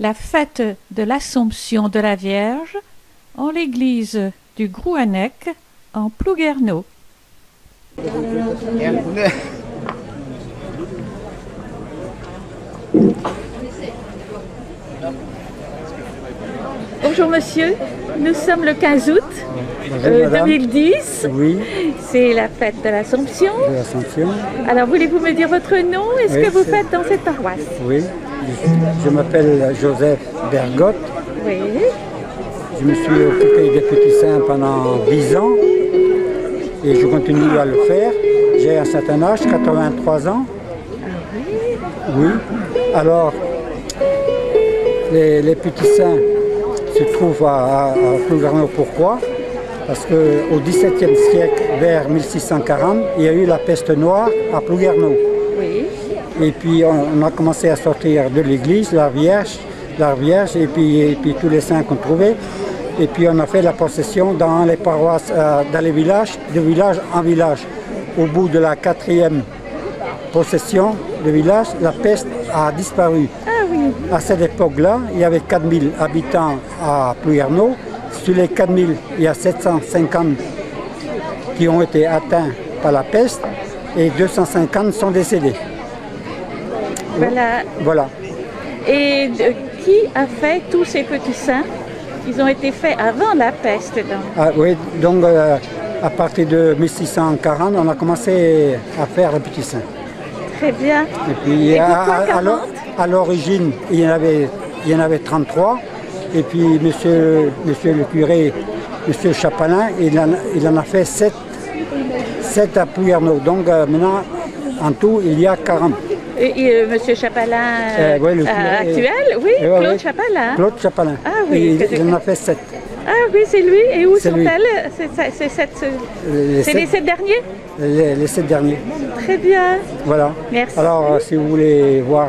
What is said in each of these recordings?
la fête de l'Assomption de la Vierge en l'église du Grouannec en Plouguerneau. Bonjour monsieur, nous sommes le 15 août 2010. Oui. C'est la fête de l'Assomption. De l'Assomption. Alors voulez-vous me dire votre nom et ce que vous faites dans cette paroisse? Oui, je m'appelle Joseph Bergotte. Oui. Je me suis occupé des petits saints pendant 10 ans et je continue à le faire. J'ai un certain âge, 83 ans. Oui. Alors, les petits saints se trouvent à Plouguerneau. Pourquoi? Parce qu'au XVIIe siècle, vers 1640, il y a eu la peste noire à Plouguerneau. Oui. Et puis on a commencé à sortir de l'église, la Vierge et puis tous les saints qu'on trouvait. Et puis on a fait la procession dans les paroisses, dans les villages, de village en village. Au bout de la 4e procession de village, la peste a disparu. Ah oui. À cette époque-là, il y avait 4000 habitants à Plouguerneau. Sur les 4000, il y a 750 qui ont été atteints par la peste et 250 sont décédés. Voilà. Et qui a fait tous ces petits saints? Ils ont été faits avant la peste, donc. Ah, oui, donc à partir de 1640, on a commencé à faire les petits saints. Très bien. Et puis pourquoi à l'origine, il y en avait 33. Et puis monsieur le curé, monsieur Chapalin, il en a fait 7 à Plouguerneau. Donc maintenant, en tout, il y a 40. Et monsieur Chapalin actuel, oui, Claude Chapalin. Claude Chapalin. Ah oui. Il en a fait 7. Ah oui, c'est lui. Et où sont-elles? C'est les 7 derniers? Les 7 derniers. Très bien. Voilà. Merci. Alors, si vous voulez voir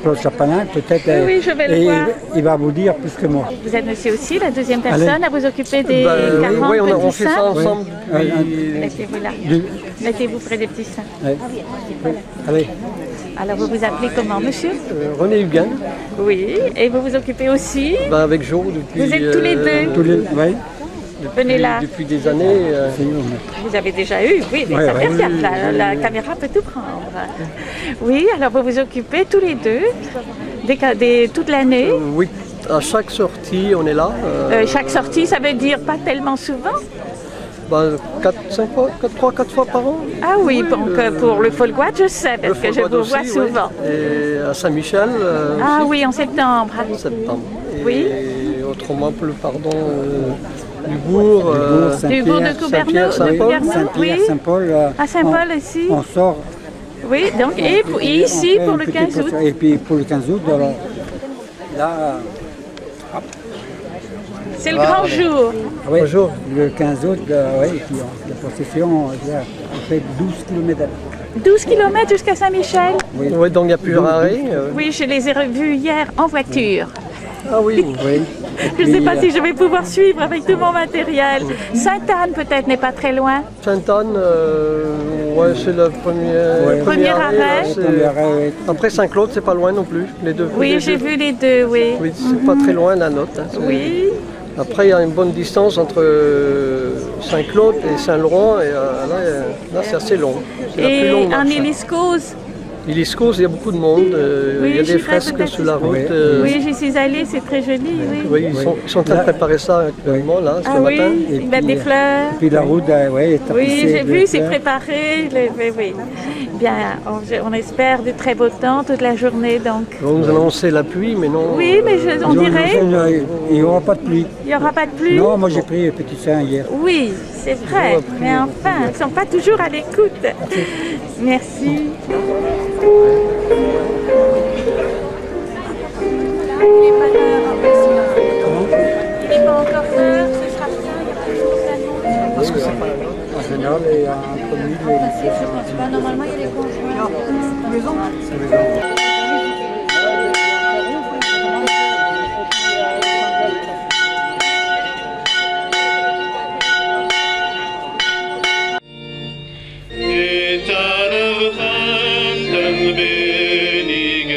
Claude Chapalin, peut-être. Oui, je vais le voir. Il va vous dire plus que moi. Vous êtes monsieur aussi la deuxième personne à vous occuper des 40 oui, on petits fait ça saints. ensemble. Mettez-vous là. Mettez-vous près des petits saints. Allez. Alors vous vous appelez comment, monsieur? René Huguin. Oui. Et vous vous occupez aussi? Avec Jo depuis. Vous êtes tous les deux? Oui. Venez là. Depuis des années. Vous avez déjà eu, oui, mais ça fait bien. La caméra peut tout prendre. Oui, alors vous vous occupez tous les deux, toute l'année? Oui, à chaque sortie, on est là. Chaque sortie, ça veut dire pas tellement souvent? 4 fois par an. Ah oui, donc pour le Folgoat, je sais, parce que je vous vois souvent. Et à Saint-Michel. Ah aussi. oui, en septembre. En septembre. Oui. Et autrement, du bourg de Couberneau, Saint-Pierre, Saint-Paul. À Saint-Paul aussi. On sort. Oui, donc, et ici pour le 15 août. Et puis pour le 15 août, alors, là. C'est le grand jour. Oui, le 15 août, oui, et puis la procession, on fait 12 km. 12 km jusqu'à Saint-Michel? Oui, donc il n'y a plus arrêt. Oui, je les ai revus hier en voiture. Ah oui. Je ne sais pas si je vais pouvoir suivre avec tout mon matériel. Sainte-Anne peut-être n'est pas très loin. Sainte-Anne, c'est le premier arrêt. Après Saint-Claude, c'est pas loin non plus. Les deux. Oui, j'ai vu les deux, oui. Oui, c'est pas très loin la note. Oui. Après, il y a une bonne distance entre Saint-Claude et Saint-Laurent, et là c'est assez long. Et en Hélice-Cause? Hélice-Cause, il y a beaucoup de monde, il y a des fresques sur la route. Oui, j'y suis allée, c'est très joli. Oui, ils sont en train de préparer ça actuellement, là, ce matin. Ils mettent des fleurs. Et puis la route, est tapissée. Oui, j'ai vu, c'est préparé. Oui. Bien, on espère de très beau temps toute la journée, donc. On nous annonçait la pluie, mais non. Oui, mais on dirait. Il n'y aura pas de pluie. Il n'y aura pas de pluie? Non, moi j'ai pris un petit saint hier. Oui, c'est vrai, mais enfin, ils ne sont pas toujours à l'écoute. Merci. Il n'est pas encore l'heure, ce sera bien, il y a toujours la nuit. Parce que c'est pas en général, il y a entre midi et lycée. Normalement, il y a les conjoints. Benige,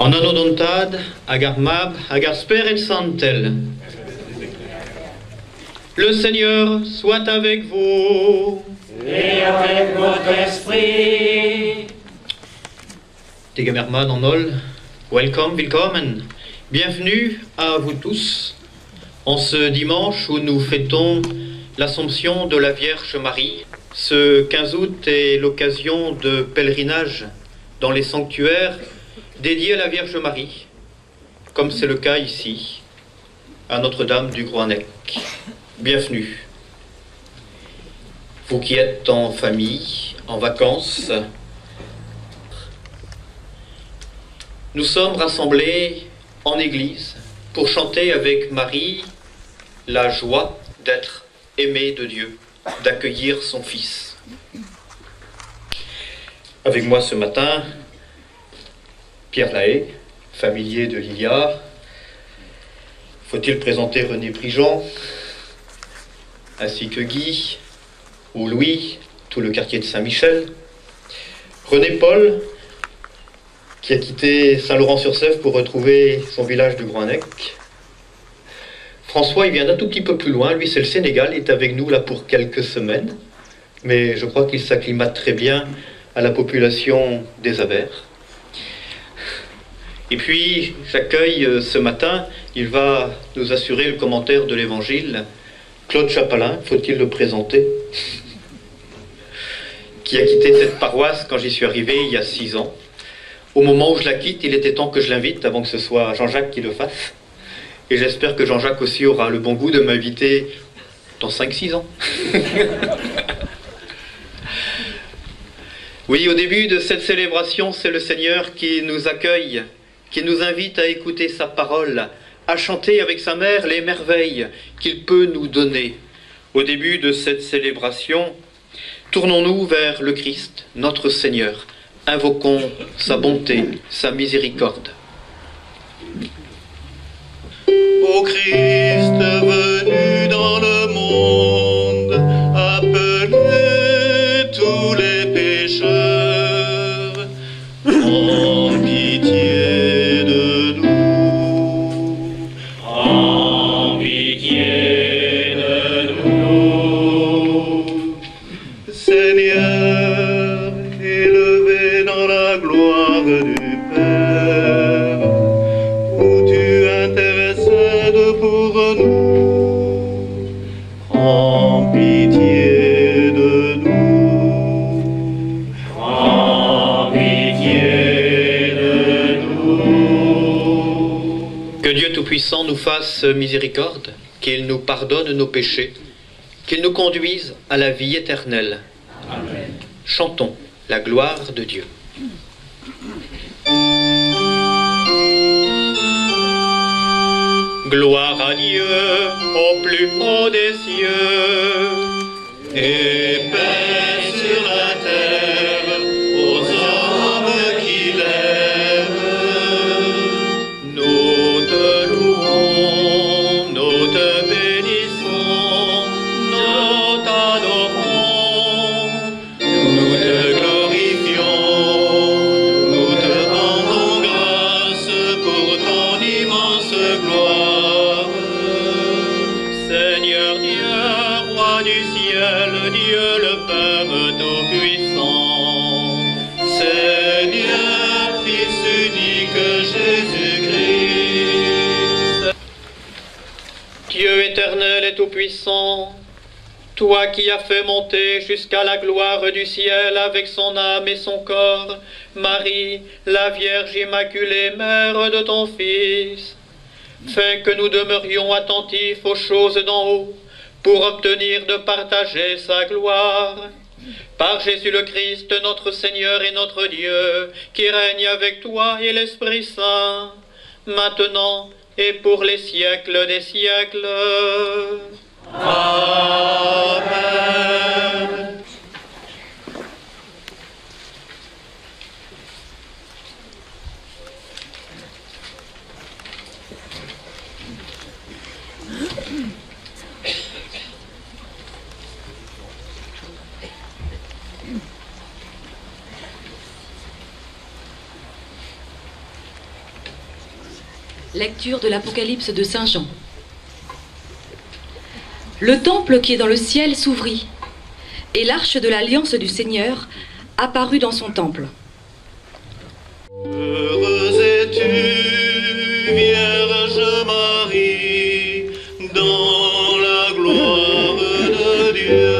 En anodontad, agar mab, agar sper et santel. Le Seigneur soit avec vous. Et avec votre esprit. Tegemerman en ol, welcome, willkommen. Bienvenue à vous tous en ce dimanche où nous fêtons l'Assomption de la Vierge Marie. Ce 15 août est l'occasion de pèlerinage dans les sanctuaires dédiés à la Vierge Marie, comme c'est le cas ici, à Notre-Dame du Groenec. Bienvenue. Vous qui êtes en famille, en vacances, nous sommes rassemblés en église pour chanter avec Marie la joie d'être aimé de Dieu, d'accueillir son Fils. Avec moi ce matin, Pierre Lahaye, familier de Lilia. Faut-il présenter René Prigent, ainsi que Guy ou Louis, tout le quartier de Saint-Michel. René Paul, qui a quitté Saint-Laurent-sur-Sèvre pour retrouver son village de Groenec. François, il vient d'un tout petit peu plus loin, lui c'est le Sénégal, il est avec nous là pour quelques semaines, mais je crois qu'il s'acclimate très bien à la population des Avers. Et puis, j'accueille ce matin, il va nous assurer le commentaire de l'Évangile, Claude Chapalin, faut-il le présenter, qui a quitté cette paroisse quand j'y suis arrivé il y a 6 ans. Au moment où je la quitte, il était temps que je l'invite avant que ce soit Jean-Jacques qui le fasse. Et j'espère que Jean-Jacques aussi aura le bon goût de m'inviter dans 5-6 ans. Oui, au début de cette célébration, c'est le Seigneur qui nous accueille, qui nous invite à écouter sa parole, à chanter avec sa mère les merveilles qu'il peut nous donner. Au début de cette célébration, tournons-nous vers le Christ, notre Seigneur. Invoquons sa bonté, sa miséricorde. Ô Christ venu dans le monde, appelez tous les pécheurs, en pitié de nous, en pitié de nous. Seigneur, élevé dans la gloire du Père, où tu intercèdes pour nous, prends pitié de nous, prends pitié de nous. Que Dieu Tout-Puissant nous fasse miséricorde, qu'il nous pardonne nos péchés, qu'il nous conduise à la vie éternelle. Amen. Chantons la gloire de Dieu. Gloire à Dieu au plus haut des cieux, et paix sur la terre aux hommes qu'il aime. Nous te louons, nous te bénissons, nous t'adorons, nous te glorifions, nous te rendons grâce pour ton immense gloire. Seigneur Dieu, roi du ciel, Dieu le Père Tout-Puissant, Seigneur, Fils unique Jésus-Christ, Dieu éternel et Tout-Puissant, toi qui as fait monter jusqu'à la gloire du ciel avec son âme et son corps, Marie, la Vierge Immaculée, Mère de ton Fils, fais que nous demeurions attentifs aux choses d'en haut, pour obtenir de partager sa gloire. Par Jésus le Christ, notre Seigneur et notre Dieu, qui règne avec toi et l'Esprit Saint, maintenant et pour les siècles des siècles. Amen. Lecture de l'Apocalypse de Saint Jean. Le temple qui est dans le ciel s'ouvrit, et l'arche de l'alliance du Seigneur apparut dans son temple. Heureuse es-tu, Vierge Marie, dans la gloire de Dieu.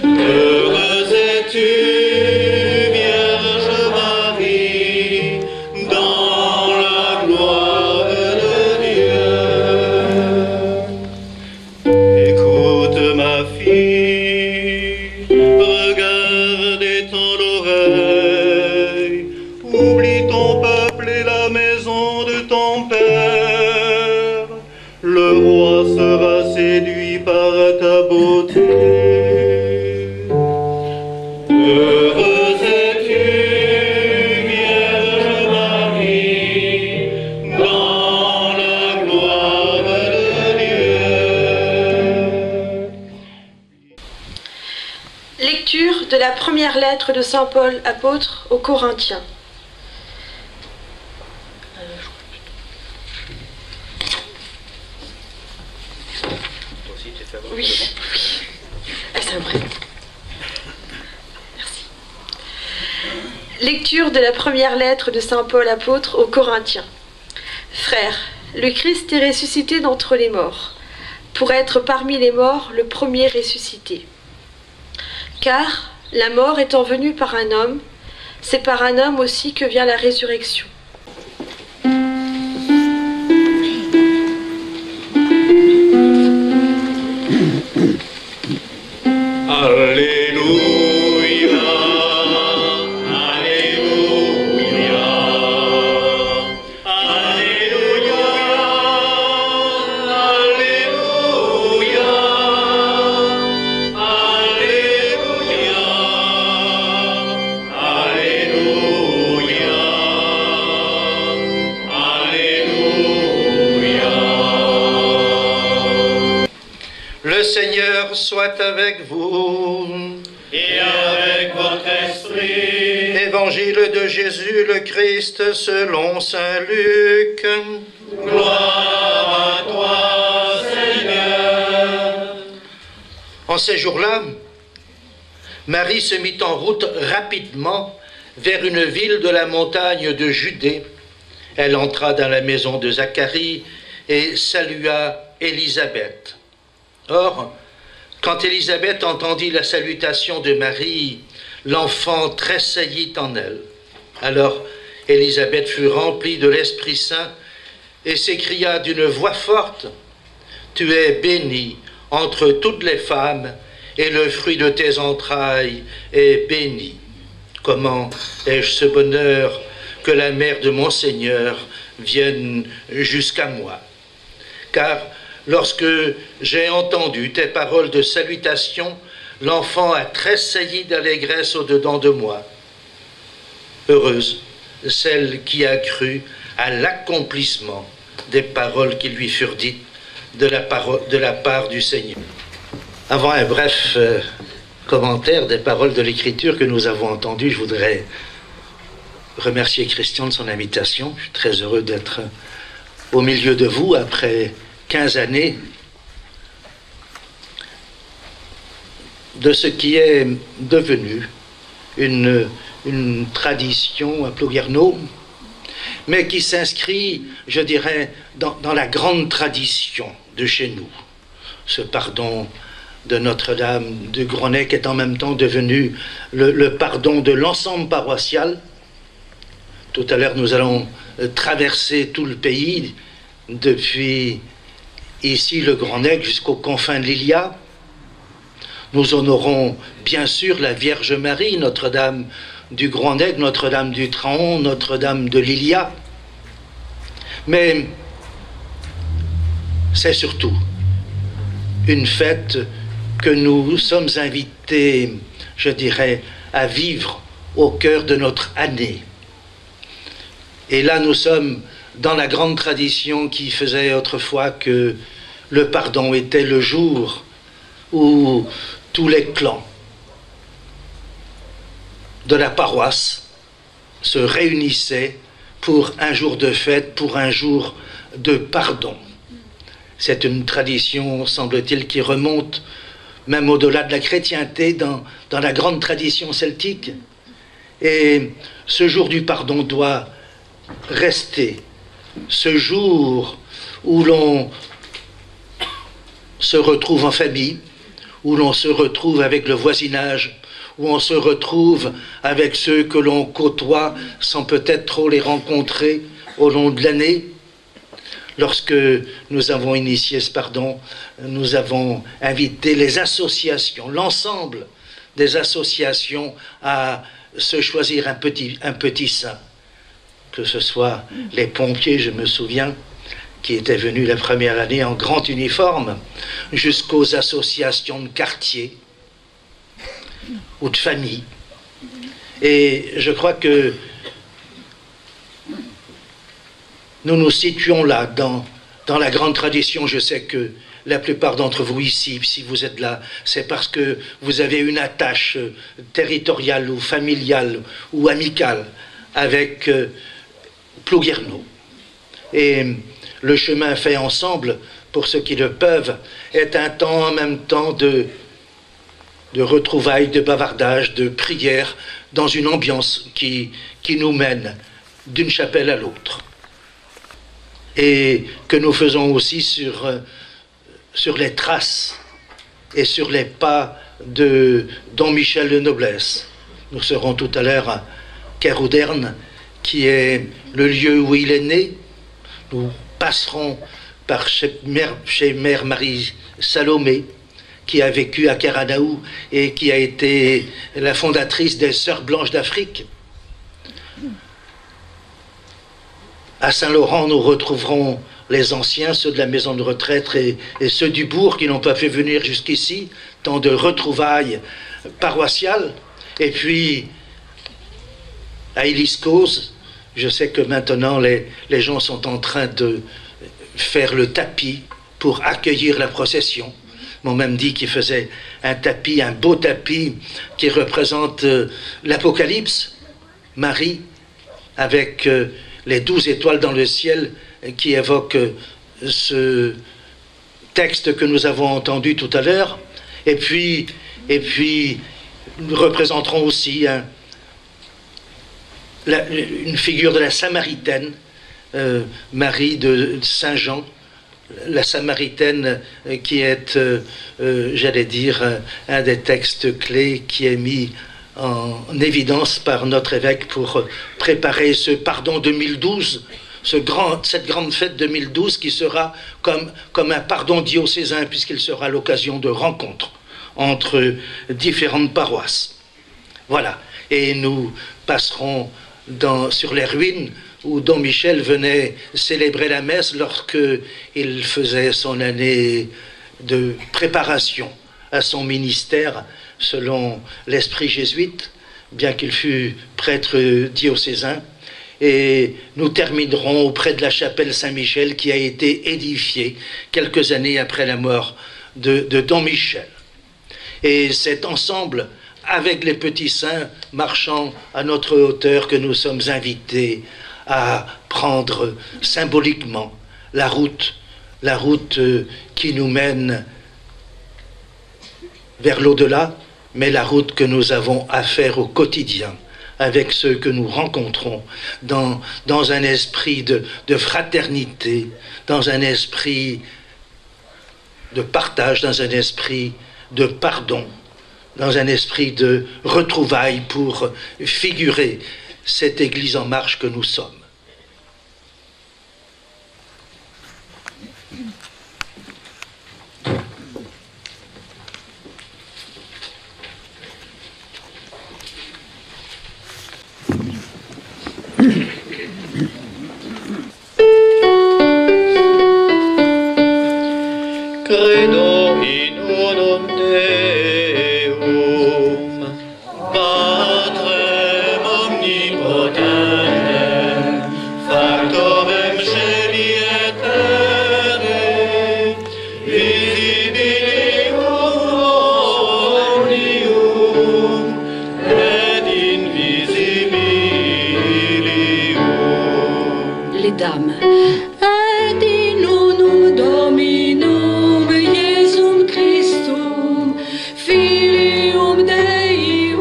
Heureuse es-tu, séduit par ta beauté. Heureuse es-tu, Vierge Marie, dans la gloire de Dieu. Lecture de la première lettre de Saint Paul, apôtre aux Corinthiens. Oui, c'est vrai. Merci. Lecture de la première lettre de Saint Paul apôtre aux Corinthiens. Frères, le Christ est ressuscité d'entre les morts, pour être parmi les morts le premier ressuscité. Car, la mort étant venue par un homme, c'est par un homme aussi que vient la résurrection. Alléluia, Alléluia, Alléluia, Alléluia, Alléluia, Alléluia, Alléluia. Le Seigneur soit avec vous. Et avec votre esprit. Évangile de Jésus le Christ selon saint Luc. Gloire à toi, Seigneur. En ces jours-là, Marie se mit en route rapidement vers une ville de la montagne de Judée. Elle entra dans la maison de Zacharie et salua Élisabeth. Or, quand Élisabeth entendit la salutation de Marie, l'enfant tressaillit en elle. Alors Élisabeth fut remplie de l'Esprit Saint et s'écria d'une voix forte, « Tu es bénie entre toutes les femmes, et le fruit de tes entrailles est béni. Comment ai-je ce bonheur que la mère de mon Seigneur vienne jusqu'à moi? Car lorsque j'ai entendu tes paroles de salutation, l'enfant a tressailli d'allégresse au-dedans de moi. Heureuse celle qui a cru à l'accomplissement des paroles qui lui furent dites de la part du Seigneur. » Avant un bref commentaire des paroles de l'Écriture que nous avons entendues, je voudrais remercier Christian de son invitation. Je suis très heureux d'être au milieu de vous après 15 années de ce qui est devenu une tradition à Plouguerneau, mais qui s'inscrit, je dirais, dans la grande tradition de chez nous, ce pardon de Notre-Dame du Grand-Nec est en même temps devenu le pardon de l'ensemble paroissial. Tout à l'heure, nous allons traverser tout le pays, depuis ici le Grand-Nec jusqu'aux confins de l'Ilia. Nous honorons bien sûr la Vierge Marie, Notre-Dame du Grand-Nec, Notre-Dame du Traon, Notre-Dame de l'Ilia. Mais c'est surtout une fête que nous sommes invités, je dirais, à vivre au cœur de notre année. Et là, nous sommes dans la grande tradition qui faisait autrefois que le pardon était le jour où tous les clans de la paroisse se réunissaient pour un jour de fête, pour un jour de pardon. C'est une tradition, semble-t-il, qui remonte même au-delà de la chrétienté, dans la grande tradition celtique. Et ce jour du pardon doit rester ce jour où l'on se retrouve en famille, où l'on se retrouve avec le voisinage, où on se retrouve avec ceux que l'on côtoie sans peut-être trop les rencontrer au long de l'année. Lorsque nous avons initié ce pardon, nous avons invité les associations, l'ensemble des associations à se choisir un petit saint. Que ce soit les pompiers, je me souviens, qui étaient venus la première année en grand uniforme, jusqu'aux associations de quartier ou de famille. Et je crois que nous nous situons là, dans la grande tradition. Je sais que la plupart d'entre vous ici, si vous êtes là, c'est parce que vous avez une attache territoriale ou familiale ou amicale avec Plouguerneau. Et le chemin fait ensemble, pour ceux qui le peuvent, est un temps en même temps de retrouvailles, de bavardage, de prière, dans une ambiance qui nous mène d'une chapelle à l'autre. Et que nous faisons aussi sur les traces et sur les pas de Don Michel de Noblesse. Nous serons tout à l'heure à Kérouderne, qui est le lieu où il est né. Nous passerons par chez Mère Marie Salomé, qui a vécu à Karanaou et qui a été la fondatrice des Sœurs Blanches d'Afrique. À Saint-Laurent, nous retrouverons les anciens, ceux de la maison de retraite et ceux du bourg qui n'ont pas pu venir jusqu'ici, tant de retrouvailles paroissiales. Et puis, à Éliscose, je sais que maintenant les gens sont en train de faire le tapis pour accueillir la procession. Ils m'ont même dit qu'ils faisaient un tapis, un beau tapis qui représente l'Apocalypse, Marie, avec les 12 étoiles dans le ciel qui évoquent ce texte que nous avons entendu tout à l'heure. Et puis, nous représenterons aussi une figure de la Samaritaine, Marie de Saint-Jean, la Samaritaine qui est, j'allais dire, un des textes clés qui est mis en évidence par notre évêque pour préparer ce pardon 2012, cette grande fête 2012 qui sera comme un pardon diocésain, puisqu'il sera l'occasion de rencontres entre différentes paroisses. Voilà, et nous passerons sur les ruines où Don Michel venait célébrer la messe lorsqu'il faisait son année de préparation à son ministère selon l'esprit jésuite, bien qu'il fût prêtre diocésain. Et nous terminerons auprès de la chapelle Saint-Michel qui a été édifiée quelques années après la mort de Don Michel. Et c'est ensemble, avec les petits saints marchant à notre hauteur, que nous sommes invités à prendre symboliquement la route qui nous mène vers l'au-delà, mais la route que nous avons à faire au quotidien avec ceux que nous rencontrons dans un esprit de fraternité, dans un esprit de partage, dans un esprit de pardon, dans un esprit de retrouvailles pour figurer cette Église en marche que nous sommes. Credo in unum Deum, Patrem omnipotentem, factorem celi et terrae, visibilium omnium et invisibilium. Les dames. Et in unum Dominum Iesum Christum, Filium Dei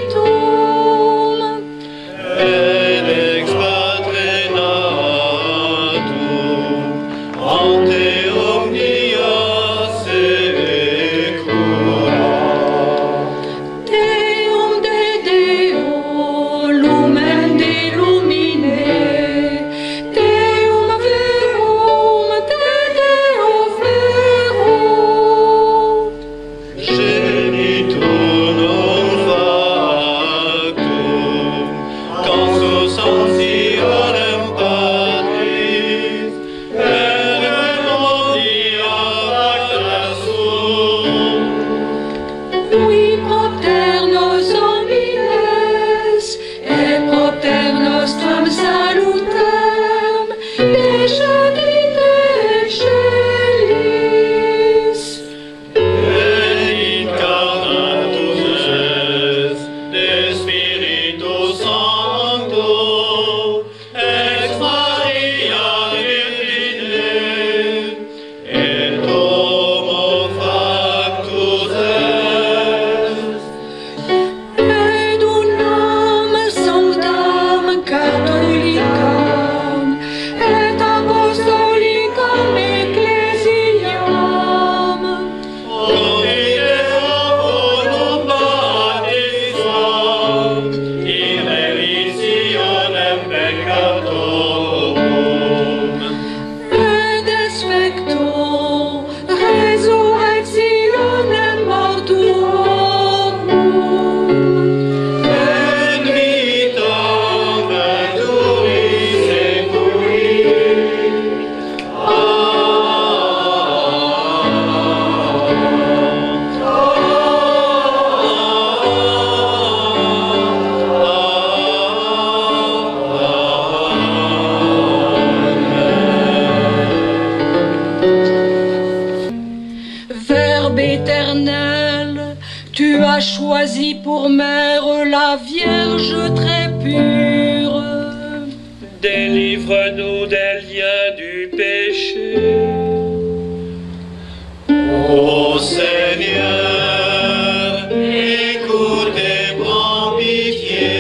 unigenitum, Et ex Patre natum, ante omnia secula. Deum de Deo, lumen de lumine, Deum verum de Deo verum. Genitur non factum, consustantiorem Patris, per omnia facta sum. Qui propter nos homines, et propter nostrum salutem, descendite excellis. Et incarnatus es de Spiritus Sancto, ex Maria Virgine, et homo factus est. Et unam sanctam catholicam, et apostolicam ecclesiam, Omnium unum baptismam, in remissionem peccatorum. et desfecto resurrectionem mortuorum, Et vitam veturi seculi. Verbe éternel, tu as choisi pour mère la Vierge très pure. Délivre-nous des liens du péché. Ô Seigneur, écoute et prends pitié.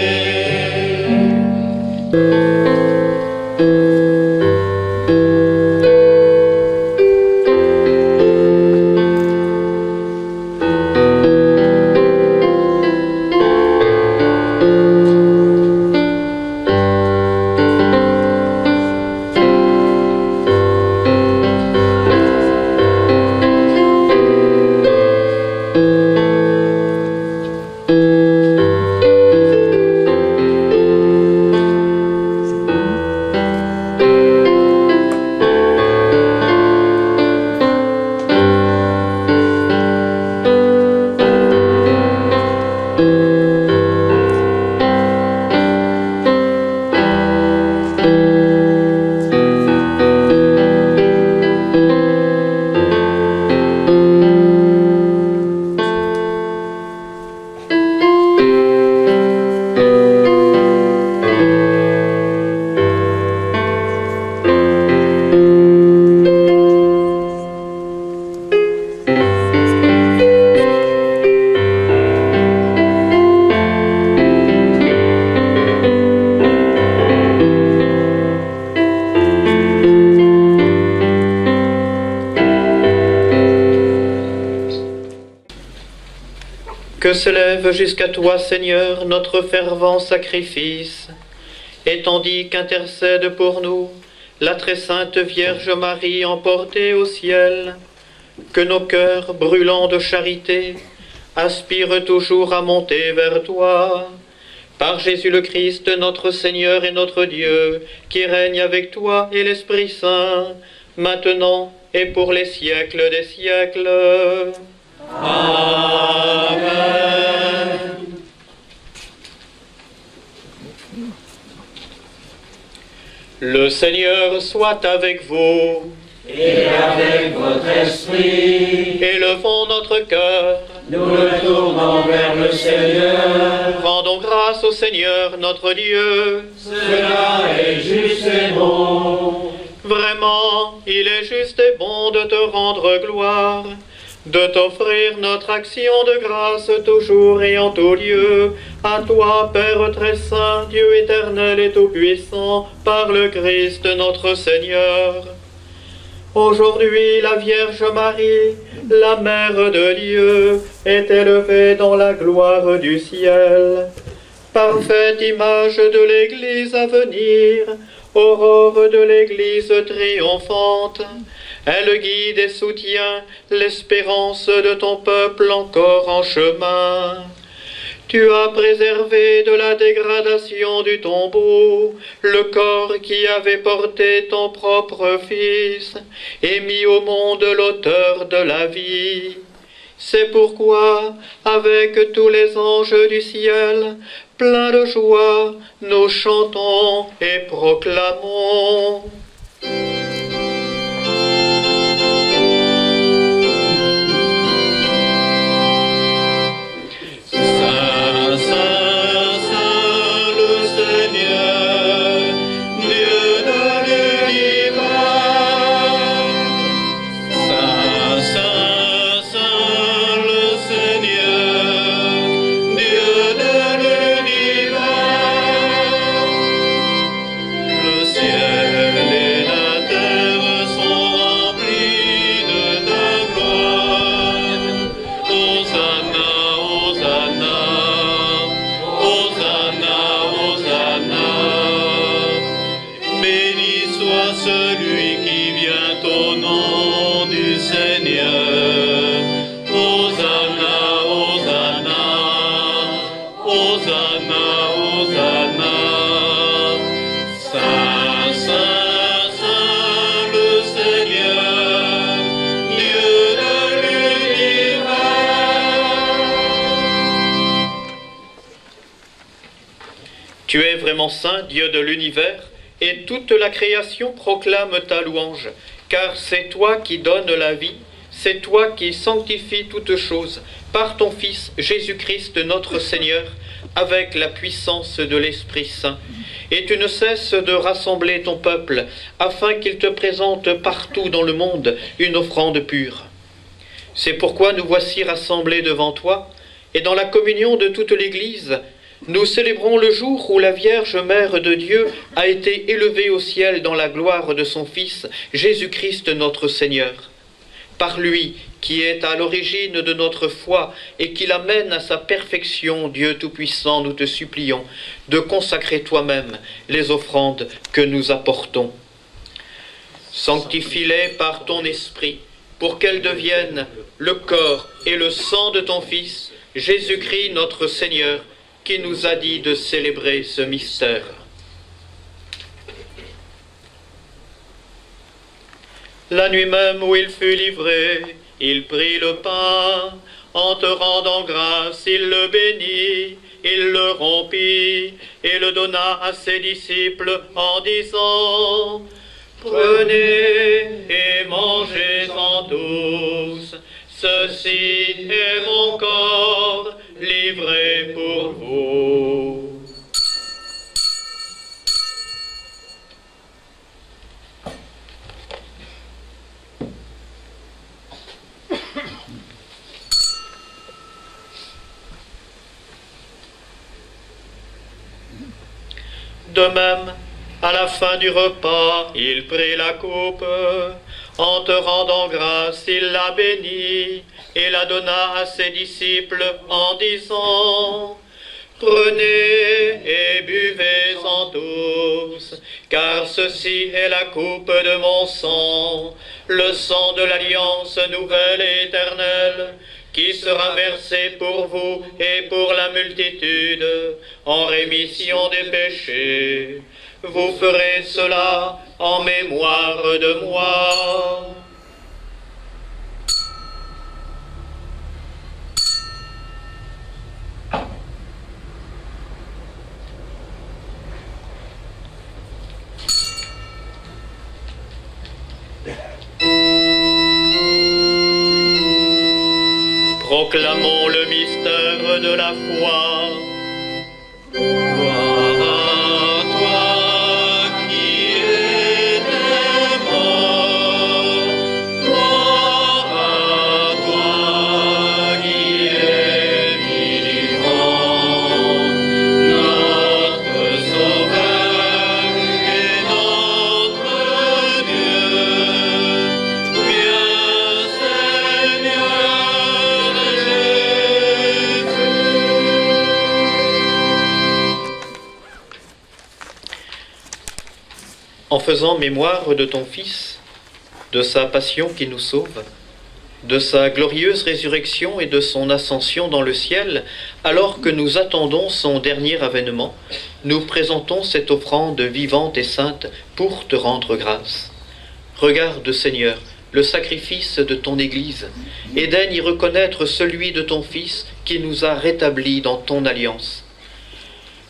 que s'élève jusqu'à toi, Seigneur, notre fervent sacrifice, et tandis qu'intercède pour nous la très sainte Vierge Marie emportée au ciel, que nos cœurs brûlants de charité aspirent toujours à monter vers toi. Par Jésus le Christ, notre Seigneur et notre Dieu, qui règne avec toi et l'Esprit Saint, maintenant et pour les siècles des siècles. Amen. Le Seigneur soit avec vous. Et avec votre esprit. Élevons notre cœur. Nous le tournons vers le Seigneur. Rendons grâce au Seigneur notre Dieu. Cela est juste et bon. Vraiment, il est juste et bon de te rendre gloire, de t'offrir notre action de grâce toujours et en tout lieu, à toi, Père très saint, Dieu éternel et tout-puissant, par le Christ notre Seigneur. Aujourd'hui, la Vierge Marie, la Mère de Dieu, est élevée dans la gloire du ciel. Parfaite image de l'Église à venir, aurore de l'Église triomphante, elle guide et soutient l'espérance de ton peuple encore en chemin. Tu as préservé de la dégradation du tombeau le corps qui avait porté ton propre Fils et mis au monde l'auteur de la vie. C'est pourquoi, avec tous les anges du ciel, pleins de joie, nous chantons et proclamons. Tu es vraiment saint, Dieu de l'univers, et toute la création proclame ta louange, car c'est toi qui donnes la vie, c'est toi qui sanctifies toutes choses, par ton Fils Jésus-Christ notre Seigneur, avec la puissance de l'Esprit Saint. Et tu ne cesses de rassembler ton peuple, afin qu'il te présente partout dans le monde une offrande pure. C'est pourquoi nous voici rassemblés devant toi, et dans la communion de toute l'Église, nous célébrons le jour où la Vierge Mère de Dieu a été élevée au ciel dans la gloire de son Fils, Jésus-Christ notre Seigneur. Par lui, qui est à l'origine de notre foi et qui l'amène à sa perfection, Dieu Tout-Puissant, nous te supplions de consacrer toi-même les offrandes que nous apportons. Sanctifie-les par ton esprit, pour qu'elles deviennent le corps et le sang de ton Fils, Jésus-Christ notre Seigneur, qui nous a dit de célébrer ce mystère. La nuit même où il fut livré, il prit le pain, en te rendant grâce, il le bénit, il le rompit et le donna à ses disciples en disant: Prenez et mangez-en tous, ceci est mon corps livré pour vous. De même, à la fin du repas, il prit la coupe. En te rendant grâce, il la bénit et la donna à ses disciples en disant: Prenez et buvez-en tous, car ceci est la coupe de mon sang, le sang de l'alliance nouvelle et éternelle, qui sera versé pour vous et pour la multitude en rémission des péchés. Vous ferez cela en mémoire de moi. Proclamons le mystère de la foi. Gloire à toi qui étais mort, gloire à toi qui es vivant, notre Sauveur et notre Dieu, bien Seigneur. En faisant mémoire de ton Fils, de sa passion qui nous sauve, de sa glorieuse résurrection et de son ascension dans le ciel, alors que nous attendons son dernier avènement, nous présentons cette offrande vivante et sainte pour te rendre grâce. Regarde, Seigneur, le sacrifice de ton Église, et daigne y reconnaître celui de ton Fils qui nous a rétablis dans ton alliance.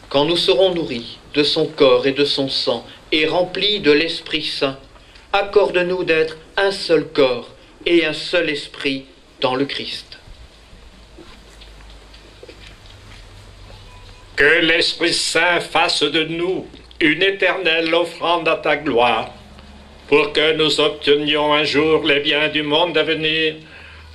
Quand nous serons nourris de son corps et de son sang, et remplis de l'Esprit Saint, accorde-nous d'être un seul corps et un seul esprit dans le Christ. Que l'Esprit Saint fasse de nous une éternelle offrande à ta gloire, pour que nous obtenions un jour les biens du monde à venir,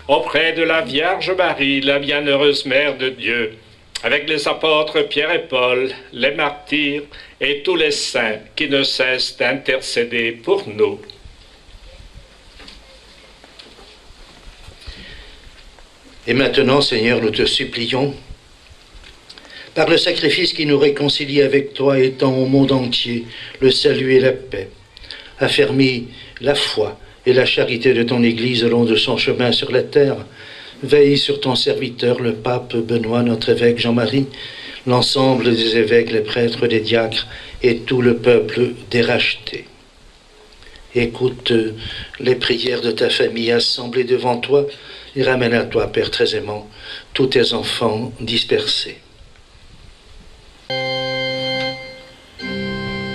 auprès de la Vierge Marie, la bienheureuse Mère de Dieu, avec les apôtres Pierre et Paul, les martyrs et tous les saints qui ne cessent d'intercéder pour nous. Et maintenant, Seigneur, nous te supplions, par le sacrifice qui nous réconcilie avec toi, étends au monde entier le salut et la paix, affermis la foi et la charité de ton Église au long de son chemin sur la terre. Veille sur ton serviteur, le pape Benoît, notre évêque Jean-Marie, l'ensemble des évêques, les prêtres, les diacres et tout le peuple des rachetés. Écoute les prières de ta famille assemblée devant toi et ramène à toi, Père très aimant, tous tes enfants dispersés.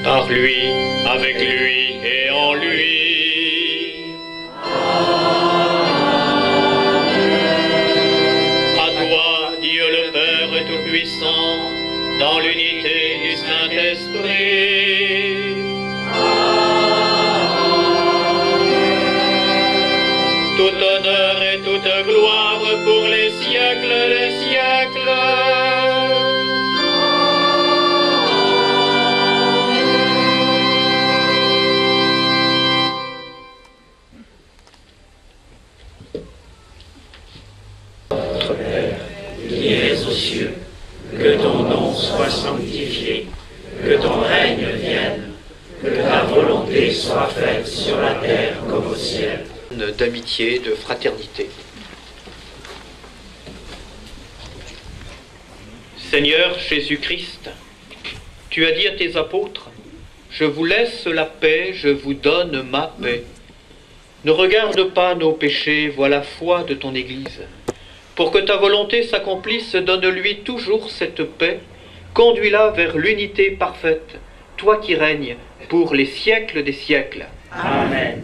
Par lui, avec lui et en lui. Tout-puissant, dans l'unité du Saint-Esprit. Tout honneur et toute gloire pour les siècles des siècles. Notre Père, qui es aux cieux, que ton nom soit sanctifié, que ton règne vienne, que ta volonté soit faite sur la terre comme au ciel. D'amitié, de fraternité. Seigneur Jésus-Christ, tu as dit à tes apôtres: je vous laisse la paix, je vous donne ma paix. Ne regarde pas nos péchés, vois la foi de ton Église. Pour que ta volonté s'accomplisse, donne-lui toujours cette paix, conduis-la vers l'unité parfaite, toi qui règnes pour les siècles des siècles. Amen.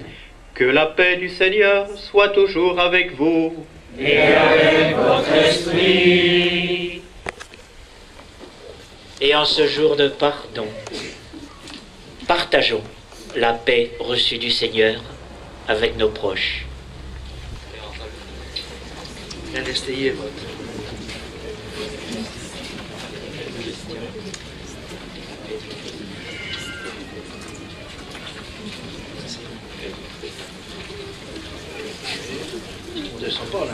Que la paix du Seigneur soit toujours avec vous. Et avec votre esprit. Et en ce jour de pardon, partageons la paix reçue du Seigneur avec nos proches. On descend pas là.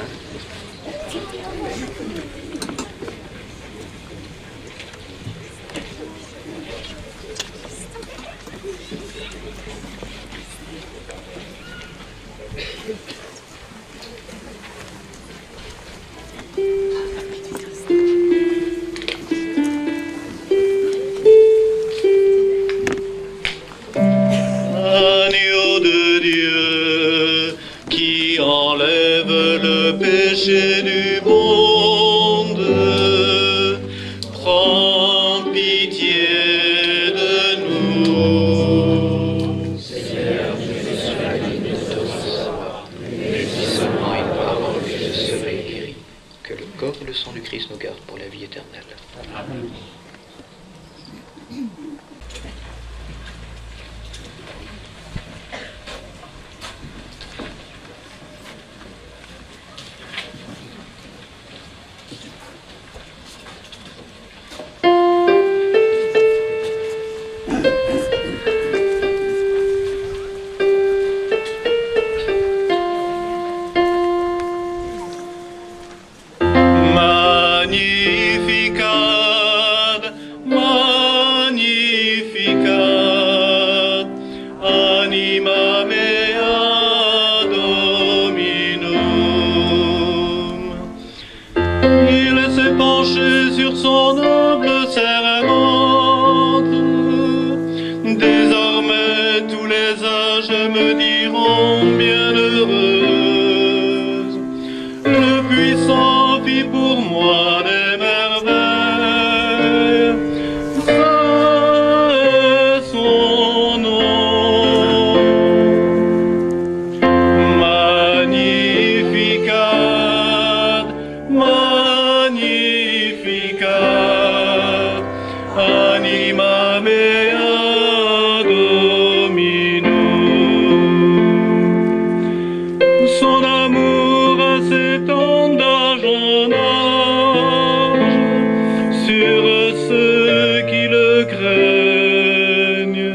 péchés du monde, prends pitié de nous. Seigneur, je ne suis pas digne de te recevoir, mais dis seulement une parole et je serai guéri. Que le corps et le sang du Christ nous gardent pour la vie éternelle. Amen. Magnificat, Magnificat, anima mea Dominum. Il s'est penché sur son noble servante. Désormais tous les âges me diront bienheureuse. Le puissant fit pour moi des merveilles. Saint est son nom. Magnificat, Magnificat, anima mea Dominum. Son amour s'étend d'âge en âge sur ceux qui le craignent,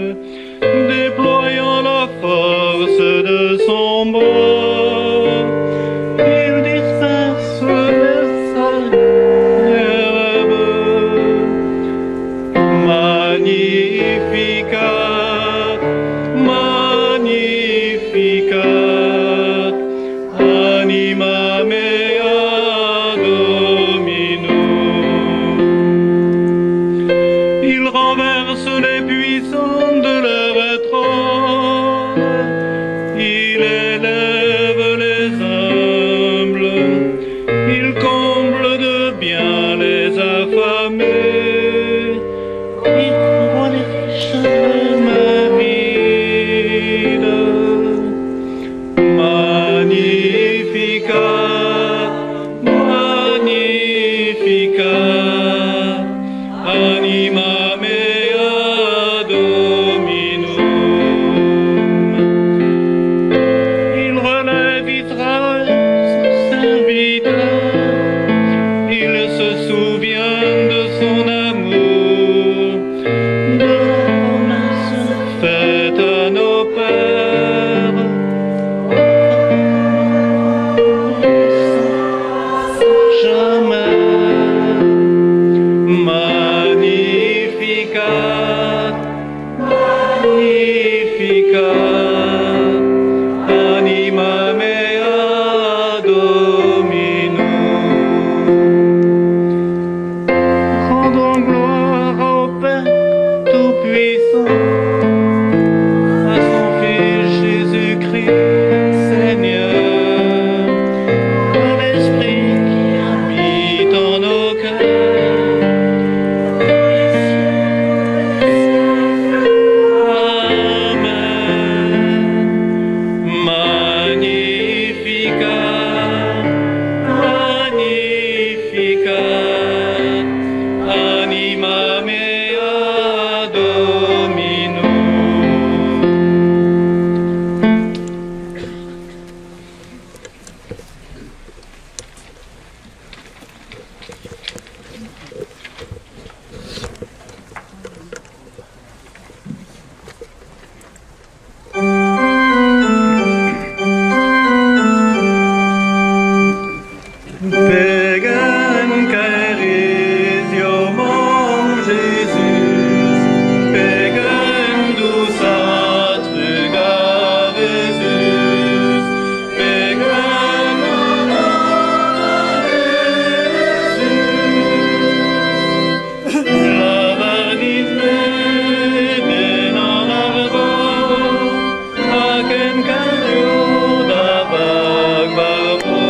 déployant la force de son bras, il disperse les herbes. Magnificat, Magnificat, anima mea Dominum. Il renverse les puissants de leur trône, il élève les humbles, il comble de bien les affamés, il rend les chemins vides. Magnificat, Magnificat, anima mea Dominum. Il relève Israël, son serviteur, il se souvient de son amour, de la promesse faite à nos pères. Jamais. Magnificat, Magnificat, anima mea Dominum. Rendons gloire au Père Tout-Puissant, à son Fils Jésus-Christ, Seigneur, à l'Esprit qui habite en nos cœurs. Amen. Magnificat, Magnificat, anima mea Dominum. Pegam caerisio mon Jesus, pegam dus atruga Jesus, pegam Jesus. La vardit meden en argo, ac en cario da bag barbo.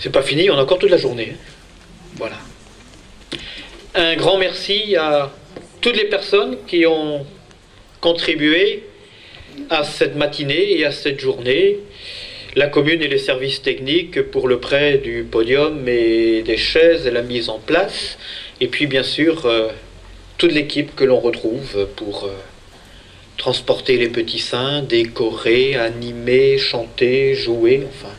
c'est pas fini, on a encore toute la journée. Voilà. Un grand merci à toutes les personnes qui ont contribué à cette matinée et à cette journée. La commune et les services techniques pour le prêt du podium et des chaises et la mise en place. Et puis bien sûr, toute l'équipe que l'on retrouve pour transporter les petits saints, décorer, animer, chanter, jouer, enfin,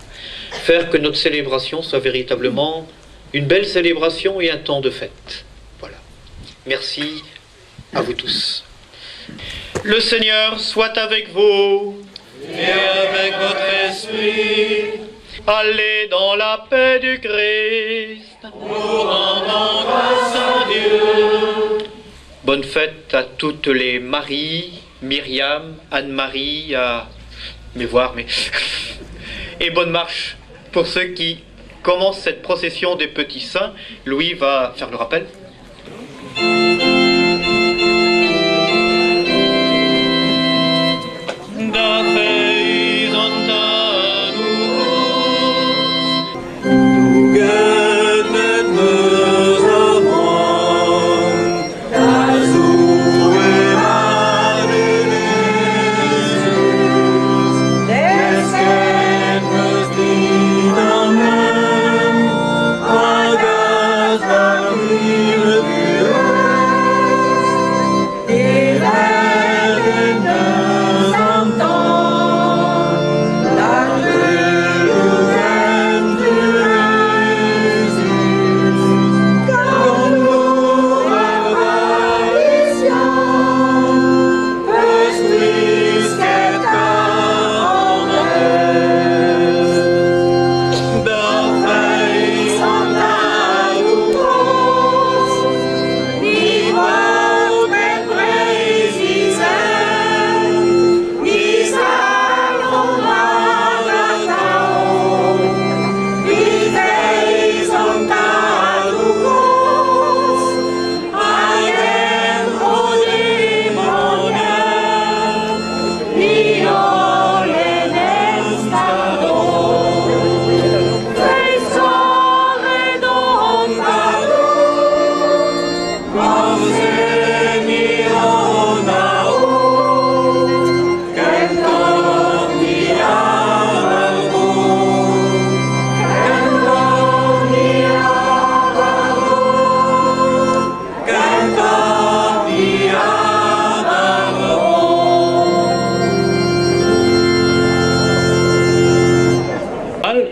faire que notre célébration soit véritablement une belle célébration et un temps de fête. Voilà. Merci à vous tous. Le Seigneur soit avec vous. Et avec votre esprit. Allez dans la paix du Christ. Nous rendons grâce à Dieu. Bonne fête à toutes les Maries, Myriam, Anne-Marie, et bonne marche pour ceux qui commencent cette procession des petits saints. Louis va faire le rappel.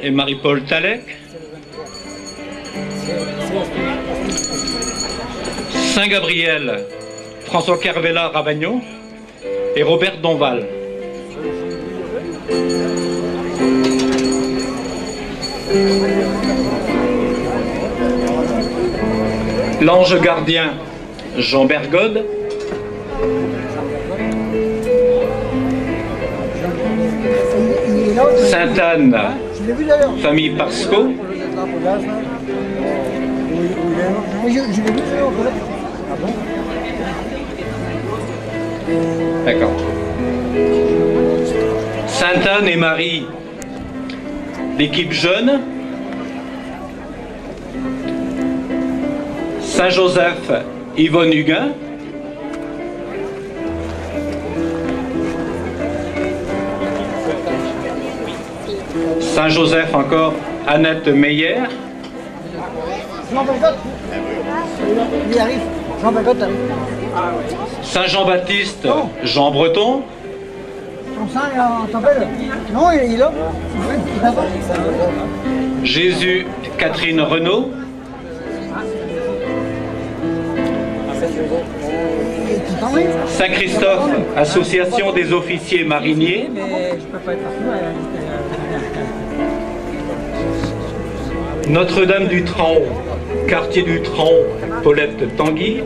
Et Marie-Paul Talec, Saint-Gabriel, François Kervella Ravagnon et Robert Donval. L'ange gardien, Jean Bergode. Sainte-Anne, famille Parsco. D'accord. Sainte-Anne et Marie, l'équipe jeune. Saint-Joseph, Yvonne Huguin. Saint-Joseph encore, Annette Meyer. Saint-Jean-Baptiste, Jean Breton. Non, il est là. Jésus, Catherine Renaud. Saint-Christophe, Association des officiers mariniers. Notre-Dame du Tran, quartier du Tran, Paulette Tanguy.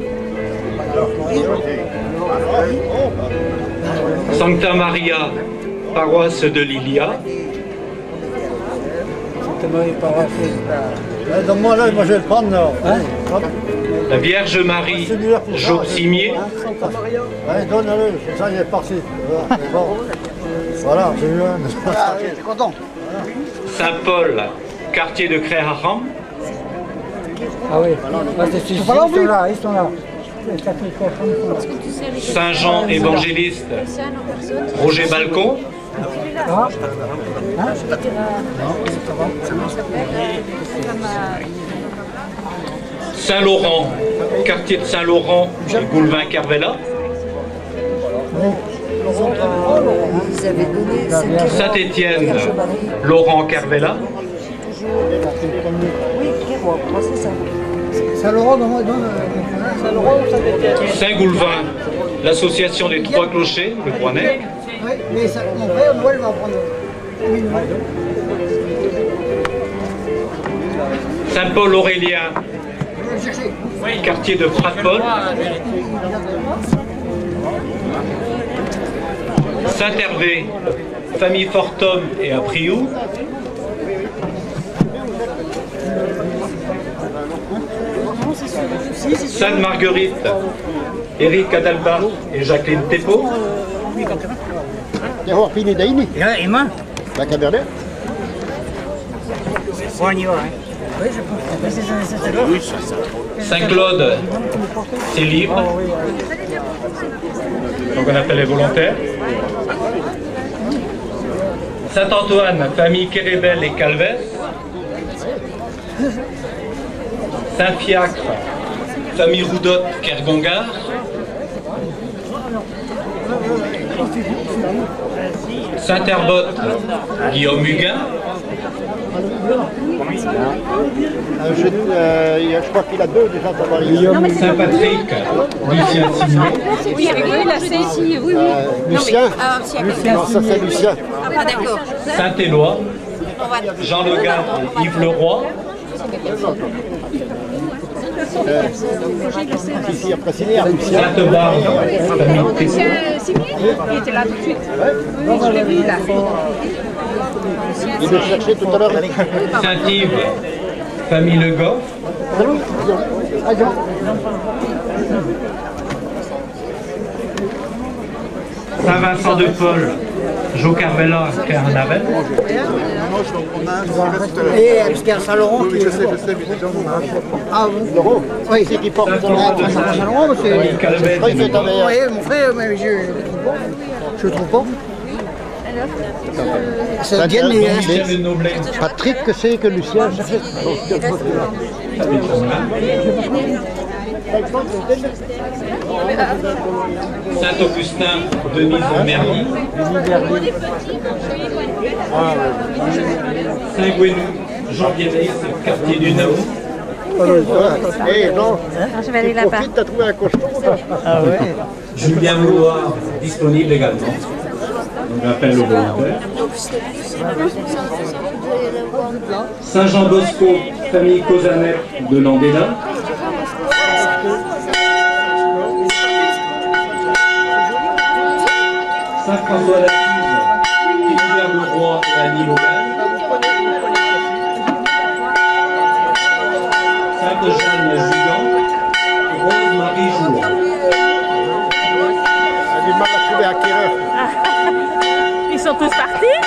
Sancta Maria, paroisse de Lilia. Donne-moi là, moi je vais le prendre là. La Vierge Marie, Job Cimier. Ouais, donne-le, ça il est parti. Voilà, j'ai eu un. T'es content. Saint-Paul, quartier de Créharam. Ah oui, ils sont là. Saint-Jean évangéliste, Roger Balcon. Saint-Laurent, quartier de Saint-Laurent, Goulvin-Kervella. Saint-Étienne, Laurent Kervella. Saint-Goulvin, l'association des Trois Clochers, le Croix-Nec. Saint-Paul-Aurélien, quartier de Frappol. Saint-Hervé, famille Fortum et Apriou. Sainte-Marguerite, Éric Adalbert et Jacqueline Thépeau. Saint-Claude, c'est libre. Donc on appelle les volontaires. Saint-Antoine, famille Kérébel et Calvès. Saint-Fiacre, famille Roudotte, Kergongar. Saint-Herbotte, Guillaume Huguin. Je crois qu'il a deux déjà. Saint-Patrick, Lucien Simon. Oui, là c'est ici, oui, oui. Lucien. Non, ça c'est Lucien. Ah, d'accord. Saint-Éloi, Jean Le Gall et Yves Leroy. Ici, après signer, Lucien. Sainte-Barbe, famille Thépeau. Il était là tout de suite. Oui, je l'ai vu là. Il le cherchait tout à l'heure. Saint-Yves, famille Le Goff. Saint-Vincent-de-Paul, Jo Carvella, Carnavel. Et parce qu'il y a Saint-Laurent qui... Je sais, Ah bon Laurent oui, c'est qui porte Saint-Laurent, c'est... Oui, mon frère, mais je trouve pas. Ça vient de Patrick, que c'est que Lucien cherchait. Saint-Augustin, Denise Merly. Saint-Gouenou, Jean Biélis, quartier du Naou. Eh non, je vais aller là-bas. T'as trouvé un cochon. Ah ouais. Julien Mouloir, disponible également. Donc j'appelle le volontaire. Saint-Jean-Bosco, famille Cosanet de Landéda. Saint-François d'Assise, Philibert de Roy et Annie Logan. Sainte-Jeanne Jugan, Rose-Marie Jouan. Ça a du mal à trouver acquéreur. Ils sont tous partis?